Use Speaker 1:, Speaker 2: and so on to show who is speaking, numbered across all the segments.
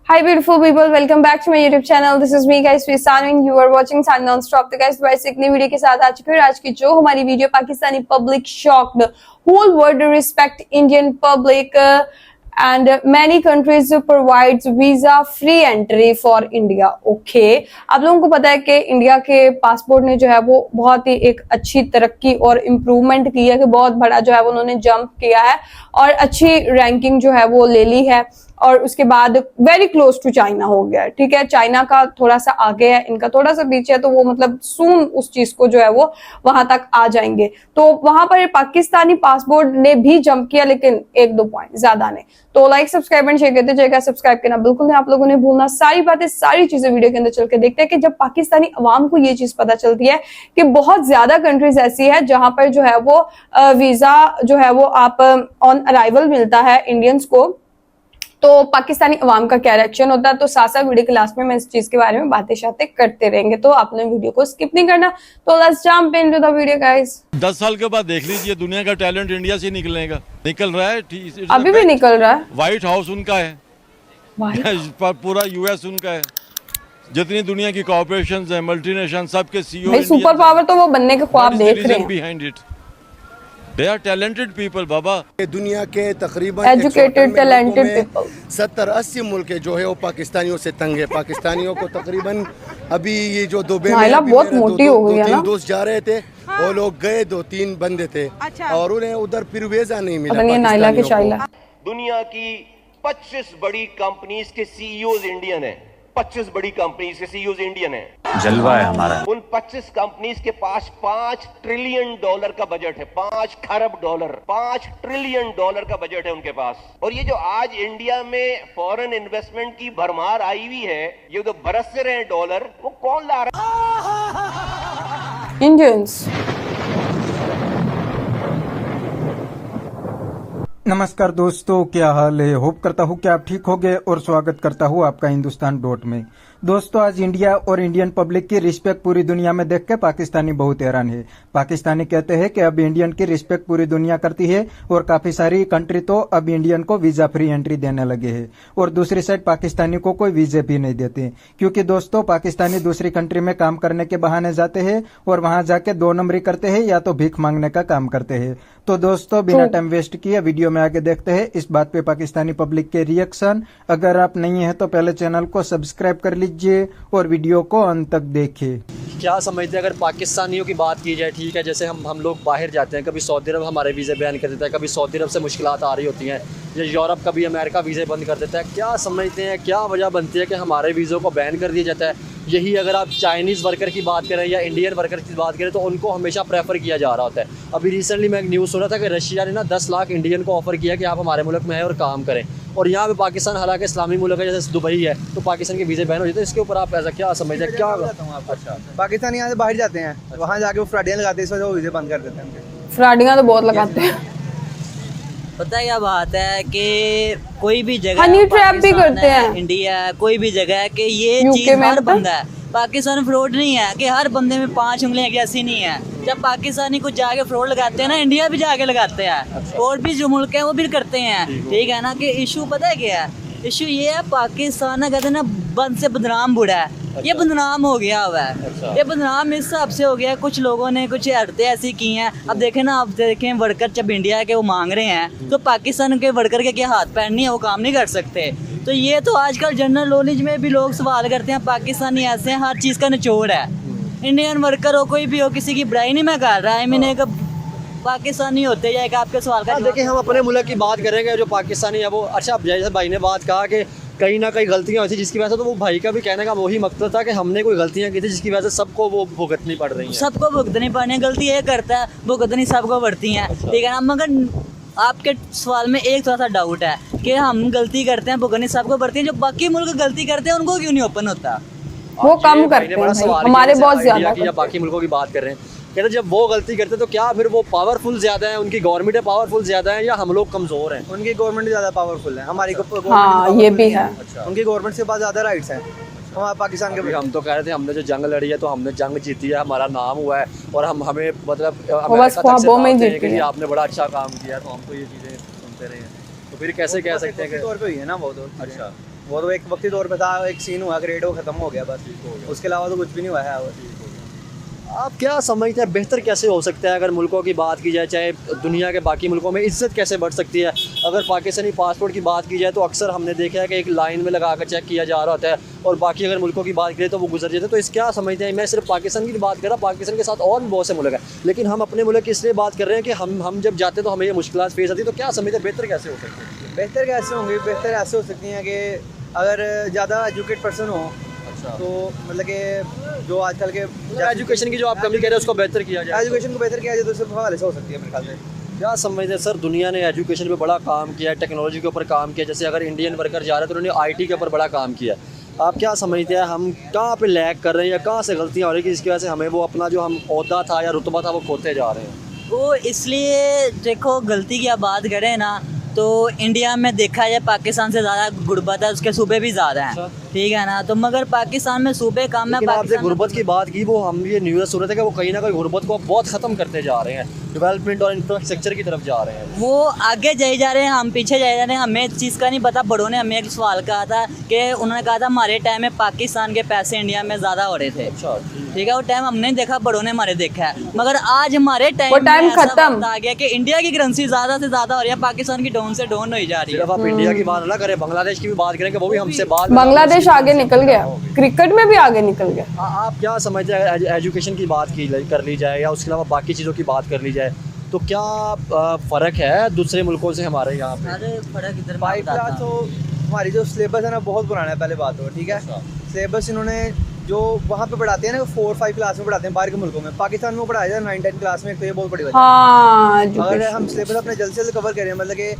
Speaker 1: Hi beautiful people, welcome back to my YouTube channel. This is me guys, Sanu and you are watching Sun Non-Stop. तो guys बस एक नई video के साथ आ चुके हैं। आज की जो हमारी video Pakistani public shocked, whole world respect Indian public and many countries provides visa free entry for India. Okay, आप लोगों को पता है कि इंडिया के पासपोर्ट ने जो है वो बहुत ही एक अच्छी तरक्की और इम्प्रूवमेंट की है, कि बहुत बड़ा जो है वो उन्होंने जंप किया है और अच्छी रैंकिंग जो है वो ले ली है और उसके बाद वेरी क्लोज टू चाइना हो गया है। ठीक है, चाइना का थोड़ा सा आगे है, इनका थोड़ा सा पीछे है, तो वो मतलब सून उस चीज को जो है वो वहां तक आ जाएंगे। तो वहां पर पाकिस्तानी पासपोर्ट ने भी जंप किया, लेकिन एक दो पॉइंट ज्यादा नहीं। तो लाइक सब्सक्राइब एंड शेयर करते जाएगा, सब्सक्राइब करना बिल्कुल नहीं आप लोगों ने भूलना। सारी बातें सारी चीजें वीडियो के अंदर चल के देखते हैं कि जब पाकिस्तानी अवाम को ये चीज पता चलती है कि बहुत ज्यादा कंट्रीज ऐसी है जहां पर जो है वो वीजा जो है वो आप ऑन अराइवल मिलता है इंडियंस को, तो पाकिस्तानी अवाम का क्या रिएक्शन होता है। तो साथ साथ वीडियो के लास्ट में मैं इस चीज के बारे में बातें शातें करते रहेंगे, तो आपने वीडियो को स्किप नहीं करना। तो let's jump into the video guys.
Speaker 2: 10 साल के बाद देख लीजिए, दुनिया का टैलेंट इंडिया से निकल रहा है।
Speaker 1: अभी भी निकल रहा है।
Speaker 2: व्हाइट हाउस उनका है, पूरा यूएस उनका है। जितनी दुनिया की कॉर्पोरेशन है, मल्टीनेशनल, सबके सीईओ
Speaker 1: भाई सुपर पावर तो वो बनने के ख्वाब देख रहे हैं।
Speaker 2: Behind it they are talented people बाबा।
Speaker 3: दुनिया के तकरीबन
Speaker 1: एजुकेटेड टैलेंटेड पीपल
Speaker 3: 70-80 मुल्क जो है वो पाकिस्तानियों से तंग है। पाकिस्तानियों को तकरीबन अभी ये जो दुबई
Speaker 1: नाइला बहुत मोटी हो गई है ना।
Speaker 3: दोस्त जा रहे थे, वो लोग गए, 2-3 बंदे थे और उन्हें उधर फिर वीजा नहीं मिला।
Speaker 1: नाइला के शाइला
Speaker 4: दुनिया की 25 बड़ी कंपनीज के सीईओज इंडियन है। 25 बड़ी कंपनीज के सीईओज इंडियन है।
Speaker 5: जलवा है हमारा।
Speaker 4: उन 25 कंपनीज के पास $5 ट्रिलियन का बजट है। 5 खरब डॉलर, $5 ट्रिलियन का बजट है उनके पास। और ये जो आज इंडिया में फॉरेन इन्वेस्टमेंट की भरमार आई हुई है, ये जो बरस रहे हैं डॉलर, वो कौन ला रहा है?
Speaker 1: इंडियंस।
Speaker 6: नमस्कार दोस्तों, क्या हाल है? होप करता हूँ कि आप ठीक होंगे और स्वागत करता हूँ आपका हिंदुस्तान डॉट में। दोस्तों, आज इंडिया और इंडियन पब्लिक की रिस्पेक्ट पूरी दुनिया में देख के पाकिस्तानी बहुत हैरान है। पाकिस्तानी कहते हैं कि अब इंडियन की रिस्पेक्ट पूरी दुनिया करती है और काफी सारी कंट्री तो अब इंडियन को वीजा फ्री एंट्री देने लगे हैं, और दूसरी साइड पाकिस्तानी को कोई वीजे भी नहीं देते, क्योंकि दोस्तों पाकिस्तानी दूसरी कंट्री में काम करने के बहाने जाते हैं और वहां जाके 2 नंबरी करते हैं या तो भीख मांगने का काम करते हैं। तो दोस्तों बिना टाइम वेस्ट किए वीडियो में आगे देखते हैं इस बात पे पाकिस्तानी पब्लिक के रिएक्शन। अगर आप नहीं है तो पहले चैनल को सब्सक्राइब कर लीजिए और वीडियो को अंत तक देखिए।
Speaker 7: क्या समझते हैं अगर पाकिस्तानियों की बात की जाए, ठीक है, जैसे हम लोग बाहर जाते हैं, कभी सऊदी अरब हमारे वीज़े बैन कर देता है, कभी सऊदी अरब से मुश्किलात आ रही होती हैं, या यूरोप कभी अमेरिका वीज़े बंद कर देता है। क्या समझते हैं, क्या वजह बनती है कि हमारे वीज़ों को बैन कर दिया जाता है? यही अगर आप चाइनीज़ वर्कर की बात करें या इंडियन वर्कर की बात करें तो उनको हमेशा प्रेफर किया जा रहा होता है। अभी रिसेंटली मैं एक न्यूज़ सुना था कि रशिया ने 10 लाख इंडियन को ऑफर किया कि आप हमारे मुल्क में आए और काम करें, और यहाँ पे पाकिस्तान हालांकि इस्लामी मुल्क है, जैसे दुबई है, तो पाकिस्तान के वीज़े बैन हो जाते हैं। इसके ऊपर आप ऐसा क्या समझते हैं? क्या
Speaker 8: अच्छा, पाकिस्तान यहाँ से बाहर जाते हैं, वहाँ जाके वो फ्राडियाँ लगाते हैं, इस वजह वो वीज़े बंद कर देते हैं।
Speaker 1: फ्राडियाँ तो बहुत लगाते हैं।
Speaker 9: पता है क्या बात है कि कोई भी जगह
Speaker 1: हनी ट्रैप भी करते हैं।
Speaker 9: इंडिया कोई भी जगह है कि ये
Speaker 1: UK
Speaker 9: चीज
Speaker 1: में
Speaker 9: हर
Speaker 1: होता है।
Speaker 9: बंदा है। पाकिस्तान फ्रॉड नहीं है कि हर बंदे में 5 उंगलियां, ऐसी नहीं है। जब पाकिस्तानी कुछ जाके फ्रॉड लगाते हैं ना, इंडिया भी जाके लगाते हैं, और भी जो मुल्क है वो भी करते हैं। ठीक है ना, कि इशू पता है क्या है? इशू ये है, पाकिस्तान कहते हैं ना बंद से बदनाम बुढ़ा है। ये बदनाम हो गया हुआ है। ये बदनाम इस हिसाब से हो गया, कुछ लोगों ने कुछ हरकतें ऐसी की हैं। अब देखें ना, अब देखें वर्कर जब इंडिया के वो मांग रहे हैं, तो पाकिस्तान के वर्कर के क्या हाथ पैर नहीं है, वो काम नहीं कर सकते। तो ये तो आजकल जनरल नॉलेज में भी लोग सवाल करते हैं, पाकिस्तानी ऐसे हैं, हर चीज़ का निचोड़ है। इंडियन वर्कर हो, कोई भी हो, किसी की बुराई नहीं मैं कर रहा है। मैंने एक पाकिस्तानी होते जाए आपके सवाल का।
Speaker 7: देखिए, हम अपने मुल्क की बात करेंगे, जो पाकिस्तानी है वो, अच्छा जैसे भाई ने बात कहा कि कहीं ना कहीं गलतियाँ हुई थी, जिसकी वजह से, तो वो भाई का भी कहने का वही मकसद था कि हमने कोई गलतियाँ की थी जिसकी वजह से सबको वो भुगतनी पड़ रही है।
Speaker 9: सबको भुगतनी पड़नी, गलती ये करता है, भुगतनी सबको पड़ती हैं। ठीक है ना, मगर आपके सवाल में एक थोड़ा सा डाउट है कि हम गलती करते हैं, भुगतनी सबको पड़ती है, जो बाकी मुल्क गलती करते हैं उनको क्यों नहीं ओपन होता?
Speaker 1: वो कम करते हैं, हमारे बहुत ज्यादा।
Speaker 7: या बाकी मुल्कों की बात कर रहे हैं, कहते जब वो गलती करते तो क्या फिर वो पावरफुल ज्यादा है, उनकी गवर्नमेंट पावरफुल ज्यादा है, या हम लोग कमजोर हैं?
Speaker 8: उनकी गवर्नमेंट ज़्यादा पावरफुल है, हमारी
Speaker 1: हाँ ये भी है।
Speaker 8: उनकी गवर्नमेंट से पास ज़्यादा राइट्स हैं हमारे पाकिस्तान के।
Speaker 7: हम तो कह रहे थे हमने जो जंग लड़ी है तो हमने जंग जीती है, हमारा नाम हुआ है, और हमें मतलब आपने बड़ा अच्छा काम किया, तो हम तो ये चीज़ें सुनते रहे हैं। तो फिर कैसे कह सकते हैं कि तौर पे ही है ना वो तो। अच्छा,
Speaker 8: वो तो एक वक्ती तौर पे था, एक सीन हुआ क्रिएट, वो खत्म हो गया बस, उसके अलावा तो कुछ भी नहीं हुआ है।
Speaker 7: आप क्या समझते हैं बेहतर कैसे हो सकता है अगर मुल्कों की बात की जाए, चाहे दुनिया के बाकी मुल्कों में इज्जत कैसे बढ़ सकती है? अगर पाकिस्तानी पासपोर्ट की बात की जाए तो अक्सर हमने देखा है कि एक लाइन में लगा कर चेक किया जा रहा होता है, और बाकी अगर मुल्कों की बात करें तो वो गुजर जाते हैं। तो इस क्या समझते हैं? मैं सिर्फ पाकिस्तान की बात कर रहा, पाकिस्तान के साथ और भी बहुत से मुल्क हैं, लेकिन हम अपने मुल्क की इसलिए बात कर रहे हैं कि हम जब जाते हैं तो हमें ये मुश्किलात फेस आती है। तो क्या समझते हैं बेहतर कैसे हो सकती है?
Speaker 8: बेहतर कैसे होंगे? बेहतर ऐसे हो सकती हैं कि अगर ज़्यादा एजुकेट पर्सन हो तो मतलब कि जो आजकल के
Speaker 7: एजुकेशन की जो आप कमी कह रहे हैं उसको बेहतर किया जाए,
Speaker 8: एजुकेशन को बेहतर किया जाए तो सिर्फ हवाले से हो सकती है मेरे ख्याल से।
Speaker 7: क्या समझते हैं सर? दुनिया ने एजुकेशन पे बड़ा काम किया है, टेक्नोलॉजी के ऊपर काम किया, जैसे अगर इंडियन वर्कर जा रहे हैं तो उन्होंने आईटी के ऊपर बड़ा काम किया है। आप क्या समझते हैं हम कहाँ पे लैग कर रहे हैं या कहाँ से गलतियाँ हो रही हैं कि जिसकी वजह से हमें वो अपना जो हम ओहदा था या रुतबा था वो खोते जा रहे हैं?
Speaker 9: वो इसलिए देखो, गलती की आप बात करें ना तो इंडिया में देखा जाए पाकिस्तान से ज़्यादा गुर्बत है, उसके सूबे भी ज़्यादा हैं, ठीक है ना। तो मगर पाकिस्तान में सूबे कम है।
Speaker 7: आपसे गुर्बत की बात की, वो हम ये न्यूज़ सुन रहे थे कि वो कहीं ना कहीं गुर्बत को बहुत ख़त्म करते जा रहे हैं, डेवलपमेंट और इंफ्रास्ट्रक्चर की तरफ जा रहे हैं।
Speaker 9: वो आगे जाए जा रहे हैं, हम पीछे जाए जा रहे हैं। हमें इस चीज़ का नहीं पता। बड़ों ने हमें एक सवाल कहा था कि उन्होंने कहा था हमारे टाइम में पाकिस्तान के पैसे इंडिया में ज़्यादा हो रहे थे।
Speaker 7: अच्छा,
Speaker 9: ठीक है, वो टाइम हमने नहीं देखा, बड़ों ने हमारे देखा है। मगर आज हमारे टाइम
Speaker 1: खत्म
Speaker 9: आ गया कि इंडिया की करेंसी ज़्यादा से ज़्यादा हो रही है, पाकिस्तान की डाउन से डाउन हो जा रही है।
Speaker 7: सिर्फ आप इंडिया की बात ना करें, बांग्लादेश की भी बात करें कि वो भी हमसे बात,
Speaker 1: बांग्लादेश आगे निकल गया, क्रिकेट में भी आगे निकल गया।
Speaker 7: आप क्या समझते हैं? एजुकेशन की बात कर ली जाए या उसके अलावा बाकी चीज़ों की बात कर ली जाए तो क्या फ़र्क है दूसरे मुल्कों से हमारे यहाँ पे?
Speaker 9: अरे फ़र्क इधर
Speaker 8: 5 क्लास तो हमारी जो सिलेबस है ना बहुत पुराना है, पहले बात हो, ठीक है। सिलेबस इन्होंने जो वहाँ पे पढ़ाते हैं ना 4-5 क्लास में पढ़ाते हैं बाहर के मुल्कों में, पाकिस्तान में पढ़ाया जाए 9-10 क्लास में, तो ये बहुत बड़ी बात है।
Speaker 1: हाँ,
Speaker 8: अगर हम सिलेबस अपने जल्द से जल्द कवर करें, मतलब कि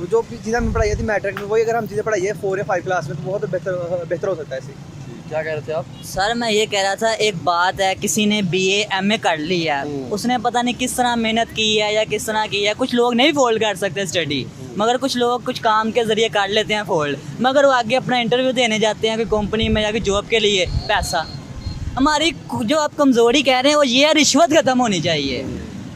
Speaker 8: जो चीज़ें हमें पढ़ाई थी मैट्रिक में, वही अगर हम चीज़ें पढ़ाइए 4 या 5 क्लास में तो बहुत बेहतर हो सकता है ऐसे।
Speaker 7: क्या कह रहे थे आप?
Speaker 9: सर मैं ये कह रहा था, एक बात है, किसी ने BA MA कर ली है, उसने पता नहीं किस तरह मेहनत की है या किस तरह की है। कुछ लोग नहीं फोल्ड कर सकते स्टडी, मगर कुछ लोग कुछ काम के ज़रिए कर लेते हैं फोल्ड, मगर वो आगे अपना इंटरव्यू देने जाते हैं कोई कंपनी में या कोई जॉब के लिए। पैसा हमारी जो आप कमज़ोरी कह रहे हैं वो ये है, रिश्वत ख़त्म होनी चाहिए।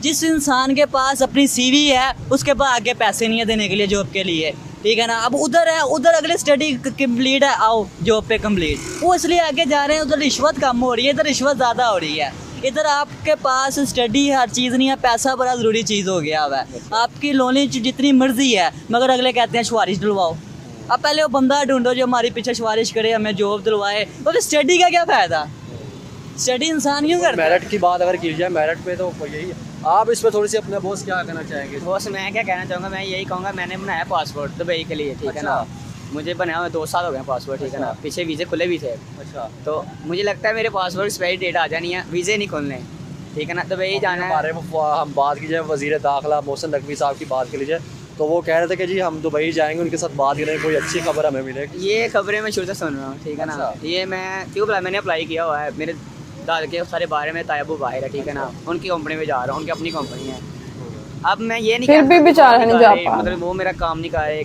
Speaker 9: जिस इंसान के पास अपनी CV है उसके पास आगे पैसे नहीं है देने के लिए जॉब के लिए, ठीक है ना। अब उधर है, उधर अगले स्टडी कंप्लीट है, आओ जॉब पे कंप्लीट, वो इसलिए आगे जा रहे हैं। उधर रिश्वत कम हो रही है, इधर रिश्वत ज़्यादा हो रही है। इधर आपके पास स्टडी हर चीज़ नहीं है, पैसा बड़ा ज़रूरी चीज़ हो गया हुआ है। आपकी लोनी जितनी मर्जी है, मगर अगले कहते हैं सिफारिश दिलवाओ। अब पहले वो बंदा ढूंढो जो हमारी पीछे सिफारिश करे, हमें जॉब दिलवाए, तो स्टडी का क्या फ़ायदा? स्टडी इंसान क्यों करता है?
Speaker 7: मेरिट की बात अगर की जाए, मेरिट पे तो यही है। आप इस पर थोड़ी सी अपने बॉस क्या कहना चाहेंगे?
Speaker 5: बॉस मैं क्या कहना चाहूँगा, मैं यही कहूँगा, मैंने बनाया पासपोर्ट दुबई के लिए, ठीक है ना। मुझे बनाया हुआ 2 साल हो गए पासपोर्ट, ठीक है ना। पीछे वीज़े खुले भी थे।
Speaker 7: अच्छा,
Speaker 5: तो मुझे लगता है मेरे पासपोर्ट एक्सपायरी डेट आ जानी है, वीज़े नहीं खुलने, ठीक है ना। दुबई जाना है।
Speaker 7: हमारे हम बात की जाए वज़ीर दाखिला मोहसिन नकवी साहब की बात कर लीजिए, तो वो कह रहे थे कि जी हम दुबई जाएंगे, उनके साथ बात करेंगे, कोई अच्छी खबर हमें मिलेगी।
Speaker 5: ये खबरें मैं शुरू से सुन रहा हूँ, ठीक है ना। ये मैं क्यों मैंने अप्लाई किया हुआ है, मेरे दादा के सारे बारे में तायबू बाहर है, ठीक है ना। उनकी कंपनी में जा रहा हूँ, उनकी अपनी कंपनी है। अब मैं ये नहीं
Speaker 1: फिर भी बेचारा नहीं जा पा,
Speaker 5: मतलब वो मेरा काम नहीं कर रहे,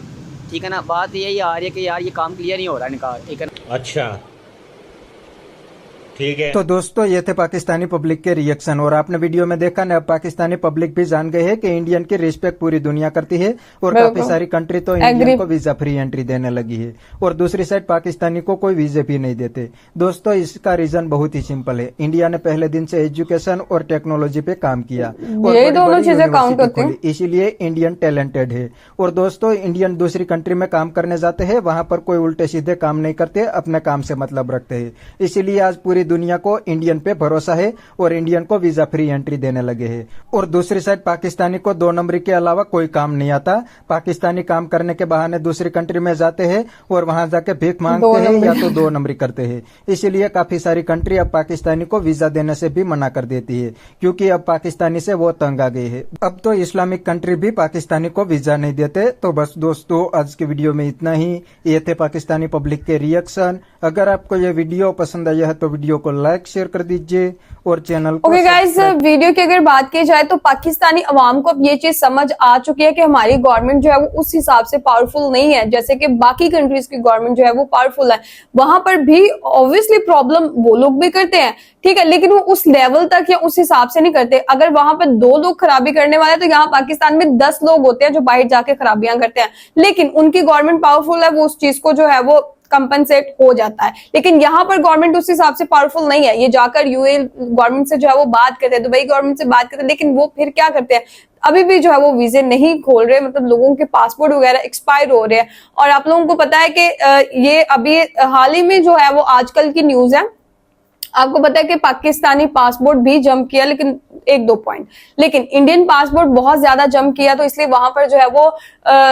Speaker 5: ठीक है ना। बात यही आ रही है कि यार ये काम क्लियर नहीं हो रहा इनका, ठीक है ना।
Speaker 10: अच्छा ठीक है।
Speaker 6: तो दोस्तों ये थे पाकिस्तानी पब्लिक के रिएक्शन, और आपने वीडियो में देखा ना, पाकिस्तानी पब्लिक भी जान गए हैं कि इंडियन की रिस्पेक्ट पूरी दुनिया करती है, और काफी सारी कंट्री तो इंडियन को वीजा फ्री एंट्री देने लगी है, और दूसरी साइड पाकिस्तानी को कोई वीजे भी नहीं देते। दोस्तों इसका रीजन बहुत ही सिंपल है, इंडिया ने पहले दिन से एजुकेशन और टेक्नोलॉजी पे काम किया, और
Speaker 1: ये दोनों चीजें काउंट होती हैं,
Speaker 6: इसीलिए इंडियन टैलेंटेड है। और दोस्तों इंडियन दूसरी कंट्री में काम करने जाते हैं, वहां पर कोई उल्टे सीधे काम नहीं करते, अपने काम से मतलब रखते हैं। इसीलिए आज पूरी दुनिया को इंडियन पे भरोसा है और इंडियन को वीजा फ्री एंट्री देने लगे हैं। और दूसरी साइड पाकिस्तानी को 2 नंबरी के अलावा कोई काम नहीं आता। पाकिस्तानी काम करने के बहाने दूसरी कंट्री में जाते हैं और वहां जाके भीख मांगते हैं या तो 2 नंबरी करते हैं। इसीलिए काफी सारी कंट्री अब पाकिस्तानी को वीजा देने से भी मना कर देती है, क्योंकि अब पाकिस्तानी से वो तंग आ गए हैं। अब तो इस्लामिक कंट्री भी पाकिस्तानी को वीजा नहीं देते। तो बस दोस्तों आज की वीडियो में इतना ही। ये थे पाकिस्तानी पब्लिक के रिएक्शन। अगर आपको ये वीडियो पसंद आया है तो वीडियो को लाइक शेयर कर दीजिए और चैनल को
Speaker 1: ओके गाइस, वीडियो की अगर बात की जाए तो पाकिस्तानी अवाम को अब ये चीज समझ आ चुकी है कि हमारी गवर्नमेंट जो है वो उस हिसाब से पावरफुल नहीं है जैसे कि बाकी कंट्रीज की गवर्नमेंट जो है वो पावरफुल है। वहां पर भी ऑब्वियसली प्रॉब्लम वो लोग भी करते हैं, ठीक है, लेकिन वो उस लेवल तक या उस हिसाब से नहीं करते। अगर वहां पर 2 लोग खराबी करने वाले तो यहाँ पाकिस्तान में 10 लोग होते हैं जो बाहर जाके खराबियां करते हैं, लेकिन उनकी गवर्नमेंट पावरफुल है, वो उस चीज को जो है वो कंपनसेट हो जाता है। लेकिन यहाँ पर गवर्नमेंट उस हिसाब से पावरफुल नहीं है। ये जाकर यूएई गवर्नमेंट से जो है वो बात करते हैं, दुबई गवर्नमेंट से बात करते हैं, लेकिन वो फिर क्या करते हैं, अभी भी जो है वो वीजे नहीं खोल रहे, मतलब लोगों के पासपोर्ट वगैरह एक्सपायर हो रहे हैं। और आप लोगों को पता है कि ये अभी हाल ही में जो है वो आजकल की न्यूज है, आपको पता है कि पाकिस्तानी पासपोर्ट भी जंप किया, लेकिन 1-2 पॉइंट, लेकिन इंडियन पासपोर्ट बहुत ज्यादा जंप किया, तो इसलिए वहां पर जो है वो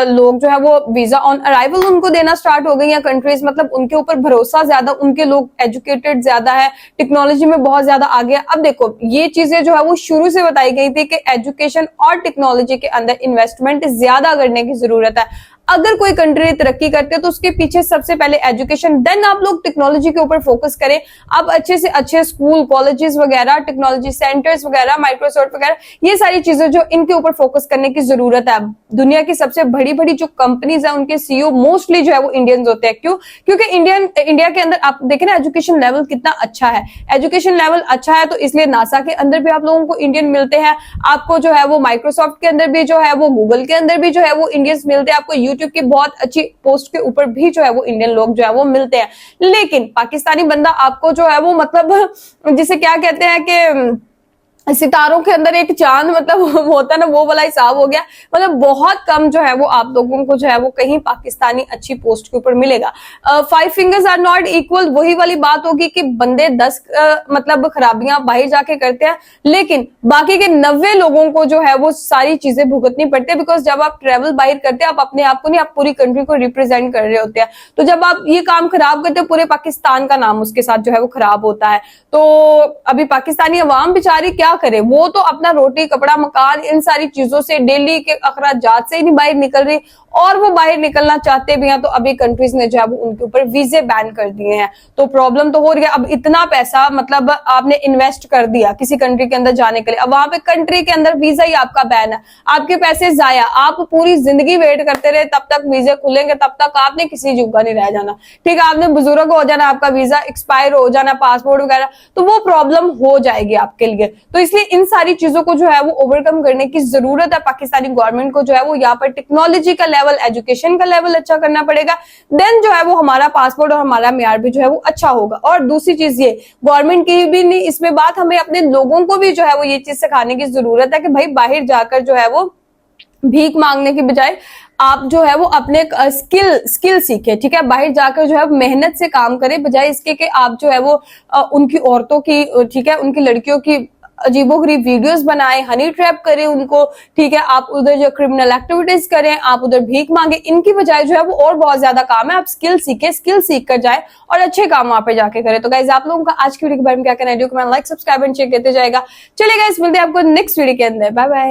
Speaker 1: लोग जो है वो वीजा ऑन अराइवल उनको देना स्टार्ट हो गई है कंट्रीज, मतलब उनके ऊपर भरोसा ज्यादा, उनके लोग एजुकेटेड ज्यादा है, टेक्नोलॉजी में बहुत ज्यादा आगे। अब देखो ये चीजें जो है वो शुरू से बताई गई थी कि एजुकेशन और टेक्नोलॉजी के अंदर इन्वेस्टमेंट ज्यादा करने की जरूरत है। अगर कोई कंट्री तरक्की करते है तो उसके पीछे सबसे पहले एजुकेशन, देन आप लोग टेक्नोलॉजी के ऊपर फोकस करें। आप अच्छे से अच्छे स्कूल, कॉलेजेस वगैरह, टेक्नोलॉजी सेंटर्स वगैरह, माइक्रोसॉफ्ट वगैरह, ये सारी चीजें जो इनके ऊपर फोकस करने की जरूरत है। दुनिया की सबसे बड़ी बड़ी जो कंपनीज है उनके सीईओ मोस्टली जो है वो इंडियंस होते हैं। क्यों? क्योंकि इंडिया के अंदर आप देखें ना एजुकेशन लेवल कितना अच्छा है। एजुकेशन लेवल अच्छा है तो इसलिए नासा के अंदर भी आप लोगों को इंडियन मिलते हैं, आपको जो है वो माइक्रोसॉफ्ट के अंदर भी जो है वो, गूगल के अंदर भी जो है वो इंडियंस मिलते हैं, आपको यूट्यूब की बहुत अच्छी पोस्ट के ऊपर भी जो है वो इंडियन लोग जो है वो मिलते हैं। लेकिन पाकिस्तानी बंदा आपको जो है वो, मतलब जिसे क्या कहते हैं कि सितारों के अंदर एक चांद, मतलब होता है ना, वो वाला हिसाब हो गया। मतलब बहुत कम जो है वो आप लोगों को जो है वो कहीं पाकिस्तानी अच्छी पोस्ट के ऊपर मिलेगा। 5 फिंगर्स आर नॉट इक्वल, वही वाली बात होगी कि बंदे 10 मतलब खराबियां बाहर जाके करते हैं, लेकिन बाकी के 90 लोगों को जो है वो सारी चीजें भुगतनी पड़ती है। बिकॉज जब आप ट्रेवल बाहर करते हैं, आप अपने आप को नहीं, आप पूरी कंट्री को रिप्रेजेंट कर रहे होते हैं। तो जब आप ये काम खराब करते हैं, पूरे पाकिस्तान का नाम उसके साथ जो है वो खराब होता है। तो अभी पाकिस्तानी अवाम बेचारी क्या करे, वो तो अपना रोटी, कपड़ा, मकान, इन सारी चीजों से, डेली के अखराजात से ही नहीं बाहर निकल रही, और वो बाहर निकलना चाहते भी हैं तो अभी कंट्रीज ने जो है वो उनके ऊपर वीजे बैन कर दिए हैं। तो प्रॉब्लम तो हो रही है। अब इतना पैसा मतलब आपने इन्वेस्ट कर दिया किसी कंट्री के अंदर जाने के लिए, अब वहां पे कंट्री के अंदर वीजा ही आपका बैन है, आपके पैसे जाया, आप पूरी जिंदगी वेट करते रहे, तब तक वीजे खुलेंगे, तब तक आपने किसी जुग्गा नहीं रह जाना। ठीक है, आपने बुजुर्ग हो जाना, आपका वीजा एक्सपायर हो जाना, पासपोर्ट वगैरह, तो वो प्रॉब्लम हो जाएगी आपके लिए। तो इसलिए इन सारी चीजों को जो है वो ओवरकम करने की जरूरत है। पाकिस्तानी गवर्नमेंट को जो है वो यहाँ पर टेक्नोलॉजी का लेवल, एजुकेशन का लेवल अच्छा करना पड़ेगा, देन जो है वो हमारा पासपोर्ट और हमारा म्यार भी जो है वो अच्छा होगा। और दूसरी चीज ये, गवर्नमेंट की भी नहीं इसमें बात, हमें अपने लोगों को भी जो है वो ये चीज सिखाने की जरूरत है कि भाई बाहर जाकर जो है वो भीख मांगने की बजाय आप जो है वो अपने स्किल सीखे। ठीक है, बाहर जाकर जो है मेहनत से काम करें, बजाय इसके कि आप जो है वो उनकी औरतों की, ठीक है, उनकी लड़कियों की अजीबोगरीब वीडियोस बनाएं, हनी ट्रैप करें उनको। ठीक है, आप उधर जो क्रिमिनल एक्टिविटीज करें, आप उधर भीख मांगे, इनकी बजाय जो है वो और बहुत ज्यादा काम है, आप स्किल सीखे, स्किल सीख कर जाए और अच्छे काम वहां पे जाके करें। तो गाइज आप लोगों का आज की वीडियो के बारे में क्या कहना है, वीडियो को लाइक, सब्सक्राइब एंड शेयर करते जाएगा। चलिए गाइज, मिलते हैं आपको नेक्स्ट वीडियो के अंदर। Bye bye.